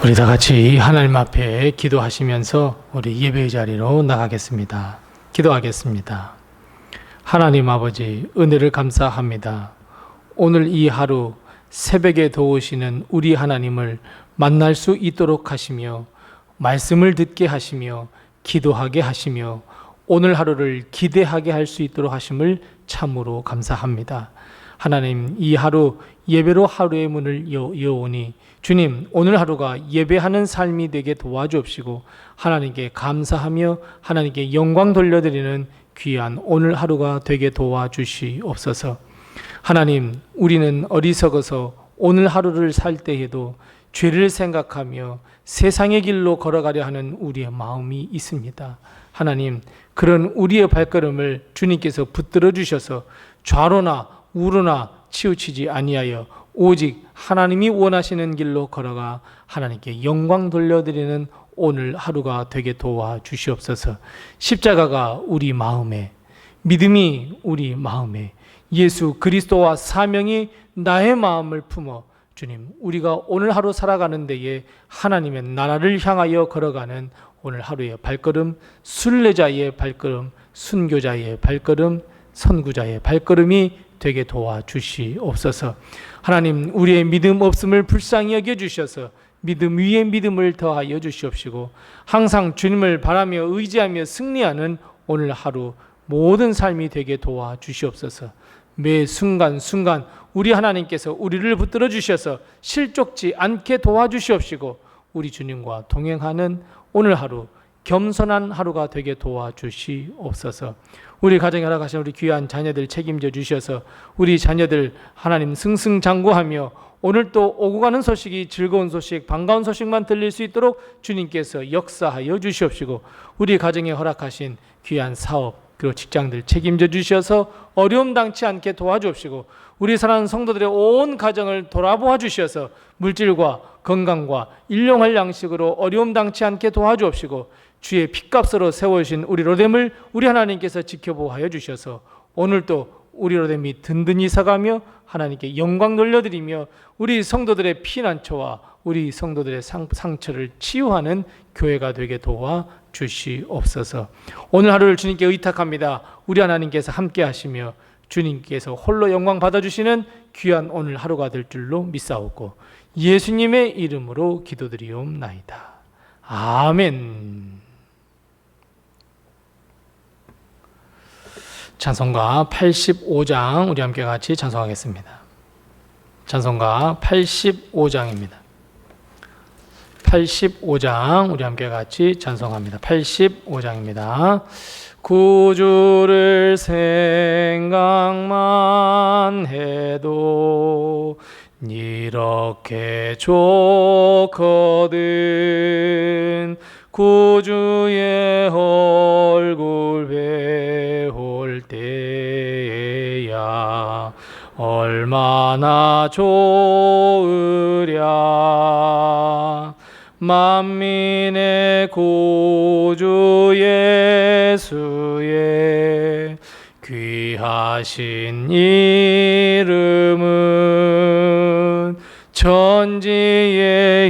우리 다 같이 하나님 앞에 기도하시면서 우리 예배의 자리로 나가겠습니다. 기도하겠습니다. 하나님 아버지, 은혜를 감사합니다. 오늘 이 하루 새벽에 도우시는 우리 하나님을 만날 수 있도록 하시며 말씀을 듣게 하시며 기도하게 하시며 오늘 하루를 기대하게 할 수 있도록 하심을 참으로 감사합니다. 하나님, 이 하루 예배로 하루의 문을 여오니 주님, 오늘 하루가 예배하는 삶이 되게 도와주옵시고 하나님께 감사하며 하나님께 영광 돌려드리는 귀한 오늘 하루가 되게 도와주시옵소서. 하나님, 우리는 어리석어서 오늘 하루를 살 때에도 죄를 생각하며 세상의 길로 걸어가려 하는 우리의 마음이 있습니다. 하나님, 그런 우리의 발걸음을 주님께서 붙들어 주셔서 좌로나 우로나 치우치지 아니하여 오직 하나님이 원하시는 길로 걸어가 하나님께 영광 돌려드리는 오늘 하루가 되게 도와주시옵소서. 십자가가 우리 마음에, 믿음이 우리 마음에, 예수 그리스도와 사명이 나의 마음을 품어 주님, 우리가 오늘 하루 살아가는 데에 하나님의 나라를 향하여 걸어가는 오늘 하루의 발걸음, 순례자의 발걸음, 순교자의 발걸음, 선구자의 발걸음이 되게 도와주시옵소서. 하나님, 우리의 믿음 없음을 불쌍히 여겨주셔서 믿음 위에 믿음을 더하여 주시옵시고 항상 주님을 바라며 의지하며 승리하는 오늘 하루 모든 삶이 되게 도와주시옵소서. 매 순간순간 우리 하나님께서 우리를 붙들어 주셔서 실족지 않게 도와주시옵시고 우리 주님과 동행하는 오늘 하루 겸손한 하루가 되게 도와주시옵소서. 우리 가정에 허락하신 우리 귀한 자녀들 책임져 주셔서 우리 자녀들 하나님 승승장구하며 오늘 또 오고 가는 소식이 즐거운 소식, 반가운 소식만 들릴 수 있도록 주님께서 역사하여 주시옵시고 우리 가정에 허락하신 귀한 사업 그리고 직장들 책임져 주셔서 어려움 당치 않게 도와주옵시고 우리 사랑하는 성도들의 온 가정을 돌아보아 주셔서 물질과 건강과 일용할 양식으로 어려움 당치 않게 도와주옵시고 주의 핏값으로 세워주신 우리 로뎀을 우리 하나님께서 지켜보하여 주셔서 오늘도 우리 로뎀이 든든히 서가며 하나님께 영광 돌려드리며 우리 성도들의 피난처와 우리 성도들의 상처를 치유하는 교회가 되게 도와주시옵소서. 오늘 하루를 주님께 의탁합니다. 우리 하나님께서 함께 하시며 주님께서 홀로 영광 받아주시는 귀한 오늘 하루가 될 줄로 믿사옵고 예수님의 이름으로 기도드리옵나이다. 아멘. 찬송가 85장 우리 함께 같이 찬송하겠습니다. 찬송가 85장입니다. 85장 우리 함께 같이 찬송합니다. 85장입니다. 구주를 생각만 해도 이렇게 좋거든. 구주의 얼굴 배울 때야 얼마나 좋으랴. 만민의 구주 예수의 귀하신 이름은 천지에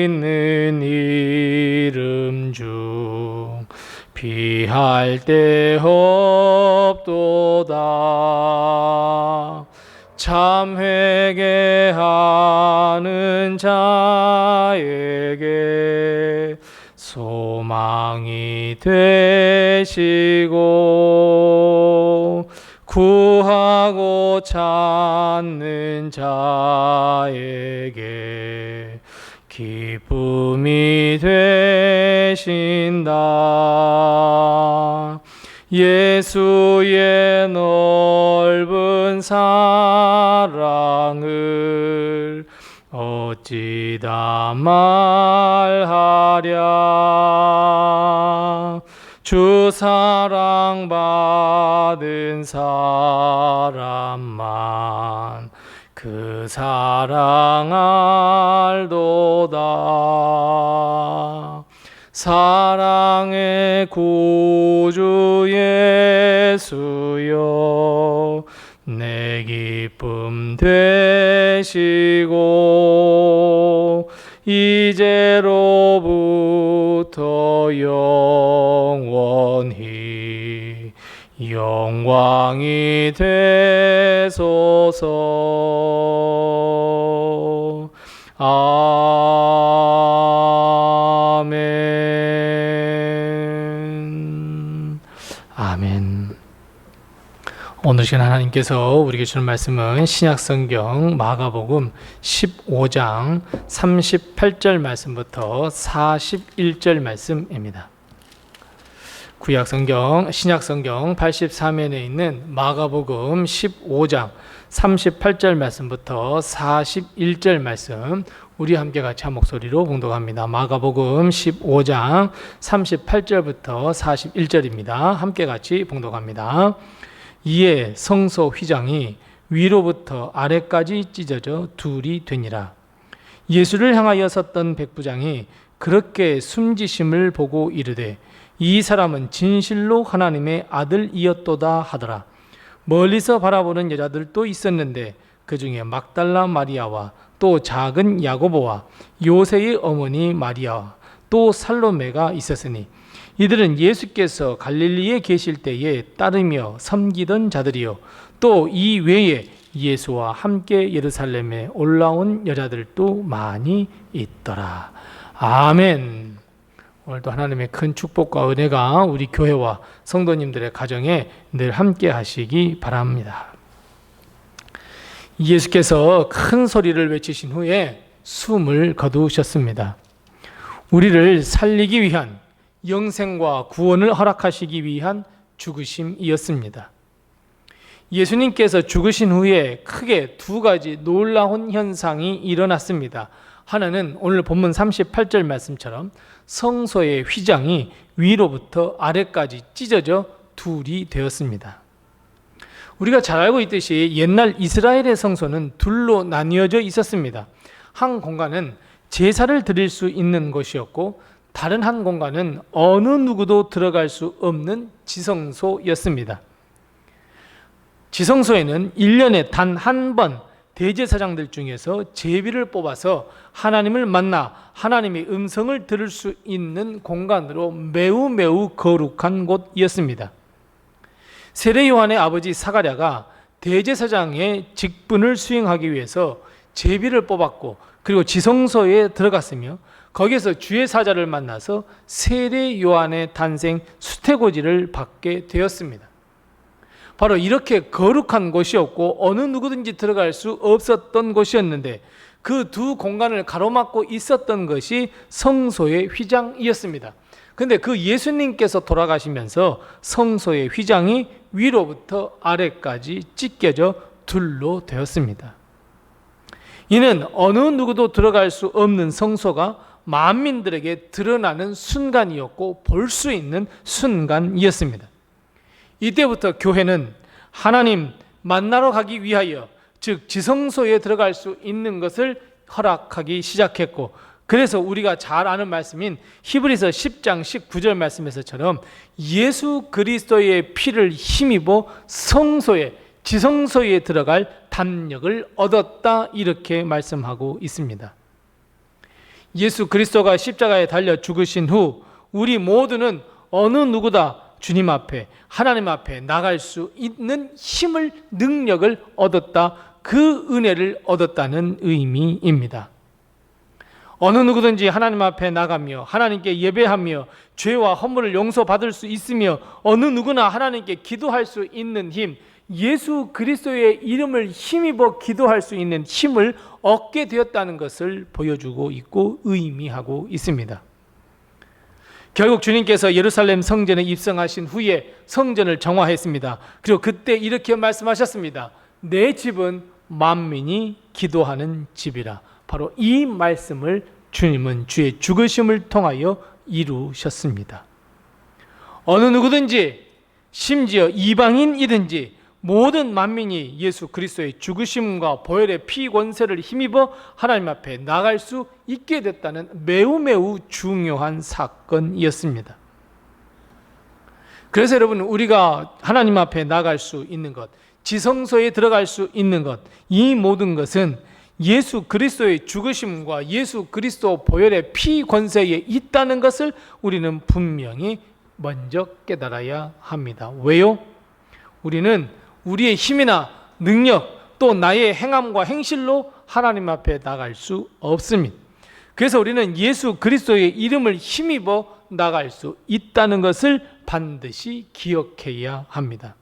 있는 이름 중 비할 데 없도다. 참 회개하는 자에게 소망이 되시고 구하고 찾는 자에게 기쁨이 되신다. 예수의 넓은 사랑을 어찌다 말하랴. 주 사랑 받은 사람만 그 사랑 알도다. 사랑의 구주 예수여 내 기쁨 되시고 이제 이제로부터 영원히 영광이 되소서. 아멘. 아멘. 오늘 시간 하나님께서 우리에게 주는 말씀은 신약성경 마가복음 15장 38절 말씀부터 41절 말씀입니다. 구약성경, 신약성경 83면에 있는 마가복음 15장 38절 말씀부터 41절 말씀, 우리 함께 같이 한 목소리로 봉독합니다. 마가복음 15장 38절부터 41절입니다. 함께 같이 봉독합니다. 이에 성소 휘장이 위로부터 아래까지 찢어져 둘이 되니라. 예수를 향하여 섰던 백부장이 그렇게 숨지심을 보고 이르되 이 사람은 진실로 하나님의 아들이었도다 하더라. 멀리서 바라보는 여자들도 있었는데 그 중에 막달라 마리아와 또 작은 야고보와 요새의 어머니 마리아와 또 살로메가 있었으니 이들은 예수께서 갈릴리에 계실 때에 따르며 섬기던 자들이요 또 이 외에 예수와 함께 예루살렘에 올라온 여자들도 많이 있더라. 아멘. 오늘도 하나님의 큰 축복과 은혜가 우리 교회와 성도님들의 가정에 늘 함께 하시기 바랍니다. 예수께서 큰 소리를 외치신 후에 숨을 거두셨습니다. 우리를 살리기 위한, 영생과 구원을 허락하시기 위한 죽으심이었습니다. 예수님께서 죽으신 후에 크게 두 가지 놀라운 현상이 일어났습니다. 하나는 오늘 본문 38절 말씀처럼 성소의 휘장이 위로부터 아래까지 찢어져 둘이 되었습니다. 우리가 잘 알고 있듯이 옛날 이스라엘의 성소는 둘로 나뉘어져 있었습니다. 한 공간은 제사를 드릴 수 있는 곳이었고 다른 한 공간은 어느 누구도 들어갈 수 없는 지성소였습니다. 지성소에는 1년에 단 한 번 대제사장들 중에서 제비를 뽑아서 하나님을 만나 하나님의 음성을 들을 수 있는 공간으로 매우 거룩한 곳이었습니다. 세례 요한의 아버지 사가랴가 대제사장의 직분을 수행하기 위해서 제비를 뽑았고 그리고 지성소에 들어갔으며 거기에서 주의 사자를 만나서 세례 요한의 탄생 수태고지를 받게 되었습니다. 바로 이렇게 거룩한 곳이었고 어느 누구든지 들어갈 수 없었던 곳이었는데 그 두 공간을 가로막고 있었던 것이 성소의 휘장이었습니다. 그런데 그 예수님께서 돌아가시면서 성소의 휘장이 위로부터 아래까지 찢겨져 둘로 되었습니다. 이는 어느 누구도 들어갈 수 없는 성소가 만민들에게 드러나는 순간이었고 볼 수 있는 순간이었습니다. 이때부터 교회는 하나님 만나러 가기 위하여 즉 지성소에 들어갈 수 있는 것을 허락하기 시작했고 그래서 우리가 잘 아는 말씀인 히브리서 10장 19절 말씀에서처럼 예수 그리스도의 피를 힘입어 성소에 지성소에 들어갈 담력을 얻었다 이렇게 말씀하고 있습니다. 예수 그리스도가 십자가에 달려 죽으신 후 우리 모두는 어느 누구다 주님 앞에 하나님 앞에 나갈 수 있는 힘을 능력을 얻었다 그 은혜를 얻었다는 의미입니다. 어느 누구든지 하나님 앞에 나가며 하나님께 예배하며 죄와 허물을 용서받을 수 있으며 어느 누구나 하나님께 기도할 수 있는 힘 예수 그리스도의 이름을 힘입어 기도할 수 있는 힘을 얻게 되었다는 것을 보여주고 있고 의미하고 있습니다. 결국 주님께서 예루살렘 성전에 입성하신 후에 성전을 정화했습니다. 그리고 그때 이렇게 말씀하셨습니다. 내 집은 만민이 기도하는 집이라. 바로 이 말씀을 주님은 주의 죽으심을 통하여 이루셨습니다. 어느 누구든지 심지어 이방인이든지 모든 만민이 예수 그리스도의 죽으심과 보혈의 피 권세를 힘입어 하나님 앞에 나갈 수 있게 됐다는 매우 중요한 사건이었습니다. 그래서 여러분 우리가 하나님 앞에 나갈 수 있는 것, 지성소에 들어갈 수 있는 것, 이 모든 것은 예수 그리스도의 죽으심과 예수 그리스도 보혈의 피 권세에 있다는 것을 우리는 분명히 먼저 깨달아야 합니다. 왜요? 우리는 우리의 힘이나 능력 또 나의 행함과 행실로 하나님 앞에 나갈 수 없습니다. 그래서 우리는 예수 그리스도의 이름을 힘입어 나갈 수 있다는 것을 반드시 기억해야 합니다.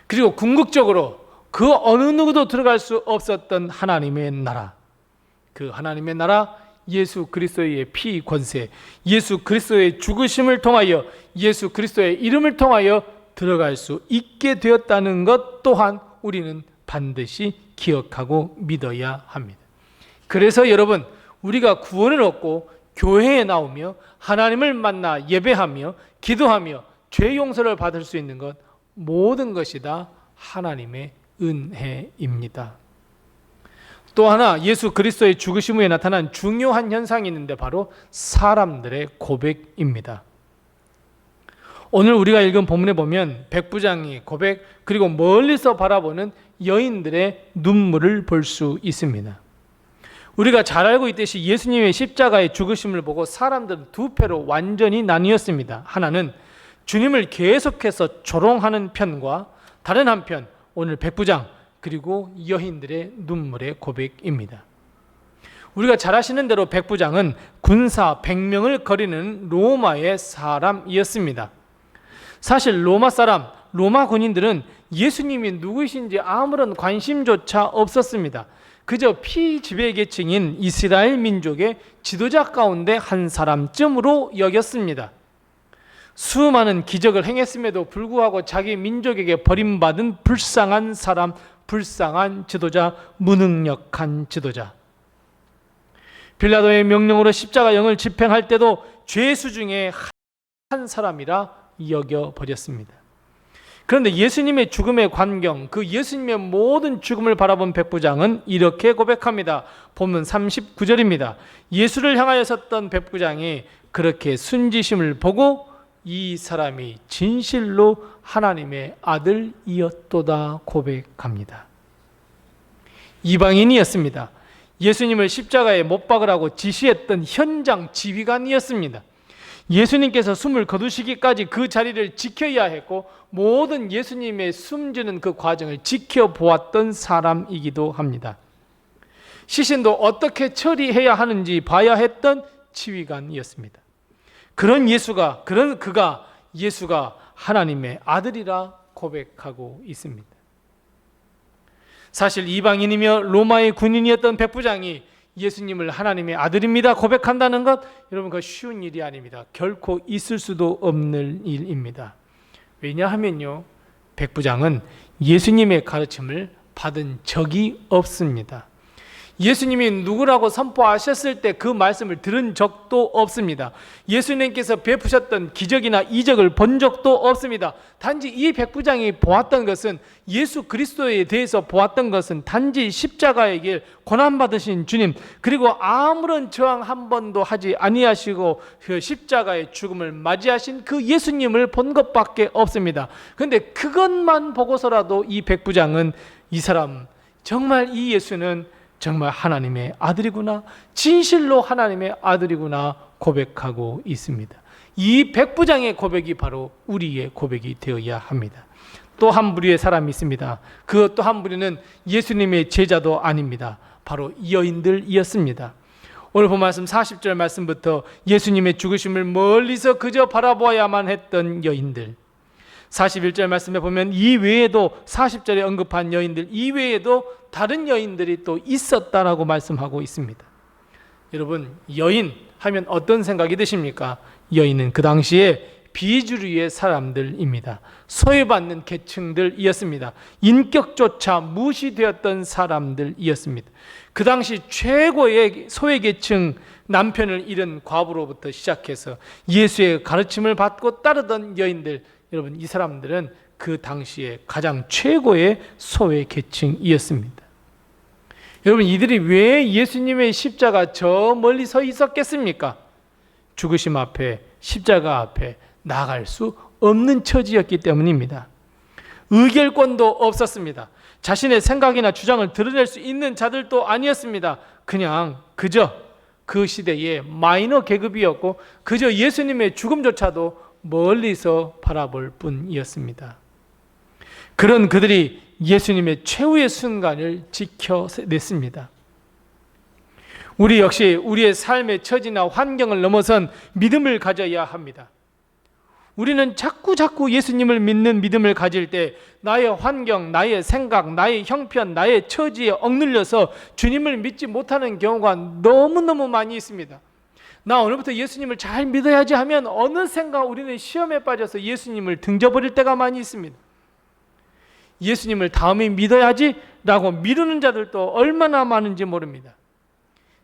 그리고 궁극적으로 그 어느 누구도 들어갈 수 없었던 하나님의 나라, 그 하나님의 나라 예수 그리스도의 피 권세, 예수 그리스도의 죽으심을 통하여 예수 그리스도의 이름을 통하여 들어갈 수 있게 되었다는 것 또한 우리는 반드시 기억하고 믿어야 합니다. 그래서 여러분, 우리가 구원을 얻고 교회에 나오며 하나님을 만나 예배하며 기도하며 죄 용서를 받을 수 있는 것, 모든 것이 다 하나님의 은혜입니다. 또 하나 예수 그리스도의 죽으심 후에 나타난 중요한 현상이 있는데 바로 사람들의 고백입니다. 오늘 우리가 읽은 본문에 보면 백부장의 고백, 그리고 멀리서 바라보는 여인들의 눈물을 볼 수 있습니다. 우리가 잘 알고 있듯이 예수님의 십자가의 죽으심을 보고 사람들은 두 패로 완전히 나뉘었습니다. 하나는 주님을 계속해서 조롱하는 편과 다른 한편 오늘 백부장 그리고 여인들의 눈물의 고백입니다. 우리가 잘 아시는 대로 백부장은 군사 100명을 거리는 로마의 사람이었습니다. 사실 로마 사람, 로마 군인들은 예수님이 누구이신지 아무런 관심조차 없었습니다. 그저 피지배 계층인 이스라엘 민족의 지도자 가운데 한 사람쯤으로 여겼습니다. 수많은 기적을 행했음에도 불구하고 자기 민족에게 버림받은 불쌍한 사람, 불쌍한 지도자, 무능력한 지도자. 빌라도의 명령으로 십자가형을 집행할 때도 죄수 중에 한 사람이라 여겨버렸습니다. 그런데 예수님의 죽음의 광경, 그 예수님의 모든 죽음을 바라본 백부장은 이렇게 고백합니다. 본문 39절입니다. 예수를 향하여 섰던 백부장이 그렇게 순지심을 보고 이 사람이 진실로 하나님의 아들이었도다 고백합니다. 이방인이었습니다. 예수님을 십자가에 못 박으라고 지시했던 현장 지휘관이었습니다. 예수님께서 숨을 거두시기까지 그 자리를 지켜야 했고 모든 예수님의 숨지는 그 과정을 지켜보았던 사람이기도 합니다. 시신도 어떻게 처리해야 하는지 봐야 했던 지휘관이었습니다. 그런 그가 예수가 하나님의 아들이라 고백하고 있습니다. 사실 이방인이며 로마의 군인이었던 백부장이 예수님을 하나님의 아들입니다 고백한다는 것, 여러분 그거 쉬운 일이 아닙니다. 결코 있을 수도 없는 일입니다. 왜냐하면요, 백부장은 예수님의 가르침을 받은 적이 없습니다. 예수님이 누구라고 선포하셨을 때 그 말씀을 들은 적도 없습니다. 예수님께서 베푸셨던 기적이나 이적을 본 적도 없습니다. 단지 이 백부장이 보았던 것은, 예수 그리스도에 대해서 보았던 것은 단지 십자가의 길, 고난받으신 주님, 그리고 아무런 저항 한 번도 하지 아니하시고 그 십자가의 죽음을 맞이하신 그 예수님을 본 것밖에 없습니다. 그런데 그것만 보고서라도 이 백부장은 이 사람, 정말 이 예수는 정말 하나님의 아들이구나, 진실로 하나님의 아들이구나 고백하고 있습니다. 이 백부장의 고백이 바로 우리의 고백이 되어야 합니다. 또 한 부류의 사람이 있습니다. 그 또 한 부류는 예수님의 제자도 아닙니다. 바로 여인들이었습니다. 오늘 본 말씀 40절 말씀부터 예수님의 죽으심을 멀리서 그저 바라보아야만 했던 여인들, 41절 말씀에 보면 이 외에도, 40절에 언급한 여인들 이외에도 다른 여인들이 또 있었다라고 말씀하고 있습니다. 여러분, 여인 하면 어떤 생각이 드십니까? 여인은 그 당시에 비주류의 사람들입니다. 소외받는 계층들이었습니다. 인격조차 무시되었던 사람들이었습니다. 그 당시 최고의 소외계층, 남편을 잃은 과부로부터 시작해서 예수의 가르침을 받고 따르던 여인들, 여러분 이 사람들은 그 당시에 가장 최고의 소외계층이었습니다. 여러분, 이들이 왜 예수님의 십자가 저 멀리 서 있었겠습니까? 죽으심 앞에, 십자가 앞에 나갈 수 없는 처지였기 때문입니다. 의결권도 없었습니다. 자신의 생각이나 주장을 드러낼 수 있는 자들도 아니었습니다. 그저 그 시대의 마이너 계급이었고 그저 예수님의 죽음조차도 멀리서 바라볼 뿐이었습니다. 그런 그들이 예수님의 최후의 순간을 지켜냈습니다. 우리 역시 우리의 삶의 처지나 환경을 넘어선 믿음을 가져야 합니다. 우리는 자꾸 예수님을 믿는 믿음을 가질 때 나의 환경, 나의 생각, 나의 형편, 나의 처지에 억눌려서 주님을 믿지 못하는 경우가 너무너무 많이 있습니다. 나 오늘부터 예수님을 잘 믿어야지 하면 어느샌가 우리는 시험에 빠져서 예수님을 등져버릴 때가 많이 있습니다. 예수님을 다음에 믿어야지 라고 미루는 자들도 얼마나 많은지 모릅니다.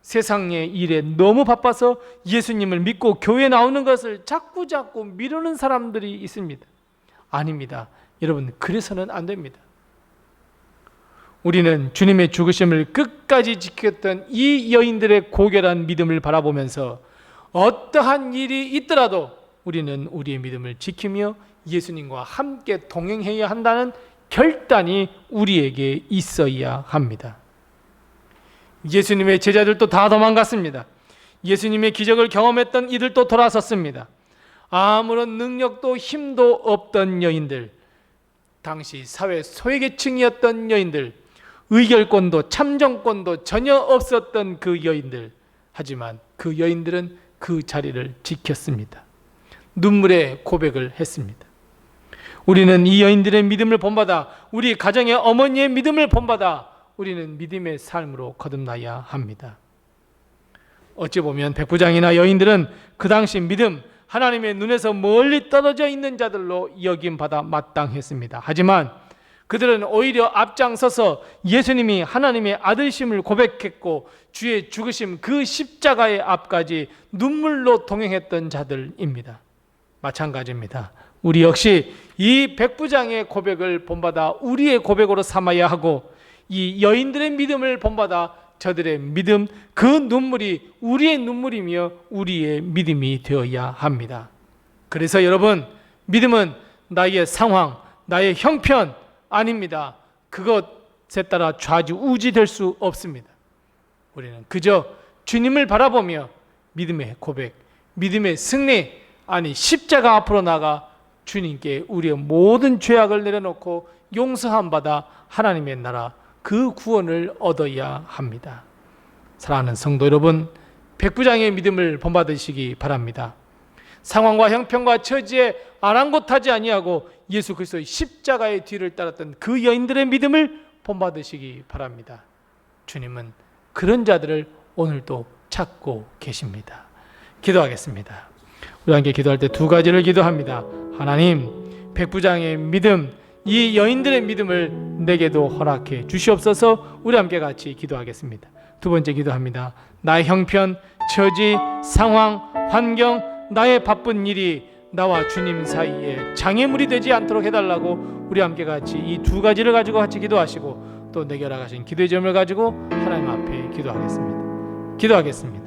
세상의 일에 너무 바빠서 예수님을 믿고 교회에 나오는 것을 자꾸 미루는 사람들이 있습니다. 아닙니다. 여러분, 그래서는 안 됩니다. 우리는 주님의 죽으심을 끝까지 지켰던 이 여인들의 고결한 믿음을 바라보면서 어떠한 일이 있더라도 우리는 우리의 믿음을 지키며 예수님과 함께 동행해야 한다는 결단이 우리에게 있어야 합니다. 예수님의 제자들도 다 도망갔습니다. 예수님의 기적을 경험했던 이들도 돌아섰습니다. 아무런 능력도 힘도 없던 여인들, 당시 사회 소외계층이었던 여인들, 의결권도 참정권도 전혀 없었던 그 여인들, 하지만 그 여인들은 그 자리를 지켰습니다. 눈물의 고백을 했습니다. 우리는 이 여인들의 믿음을 본받아, 우리 가정의 어머니의 믿음을 본받아 우리는 믿음의 삶으로 거듭나야 합니다. 어찌 보면 백부장이나 여인들은 그 당시 믿음, 하나님의 눈에서 멀리 떨어져 있는 자들로 여김받아 마땅했습니다. 하지만 그들은 오히려 앞장서서 예수님이 하나님의 아들심을 고백했고 주의 죽으심 그 십자가의 앞까지 눈물로 동행했던 자들입니다. 마찬가지입니다. 우리 역시 이 백부장의 고백을 본받아 우리의 고백으로 삼아야 하고 이 여인들의 믿음을 본받아 저들의 믿음, 그 눈물이 우리의 눈물이며 우리의 믿음이 되어야 합니다. 그래서 여러분, 믿음은 나의 상황, 나의 형편 아닙니다. 그것에 따라 좌지우지될 수 없습니다. 우리는 그저 주님을 바라보며 믿음의 고백, 믿음의 승리, 아니 십자가 앞으로 나가 주님께 우리의 모든 죄악을 내려놓고 용서함 받아 하나님의 나라 그 구원을 얻어야 합니다. 사랑하는 성도 여러분, 백부장의 믿음을 본받으시기 바랍니다. 상황과 형편과 처지에 아랑곳하지 아니하고 예수 그리스도의 십자가의 뒤를 따랐던 그 여인들의 믿음을 본받으시기 바랍니다. 주님은 그런 자들을 오늘도 찾고 계십니다. 기도하겠습니다. 우리 함께 기도할 때 두 가지를 기도합니다. 하나님, 백부장의 믿음, 이 여인들의 믿음을 내게도 허락해 주시옵소서. 우리 함께 같이 기도하겠습니다. 두 번째 기도합니다. 나의 형편, 처지, 상황, 환경, 나의 바쁜 일이 나와 주님 사이에 장애물이 되지 않도록 해달라고 우리 함께 같이 이 두 가지를 가지고 같이 기도하시고 또 내게 허락하신 기도의 점을 가지고 하나님 앞에 기도하겠습니다.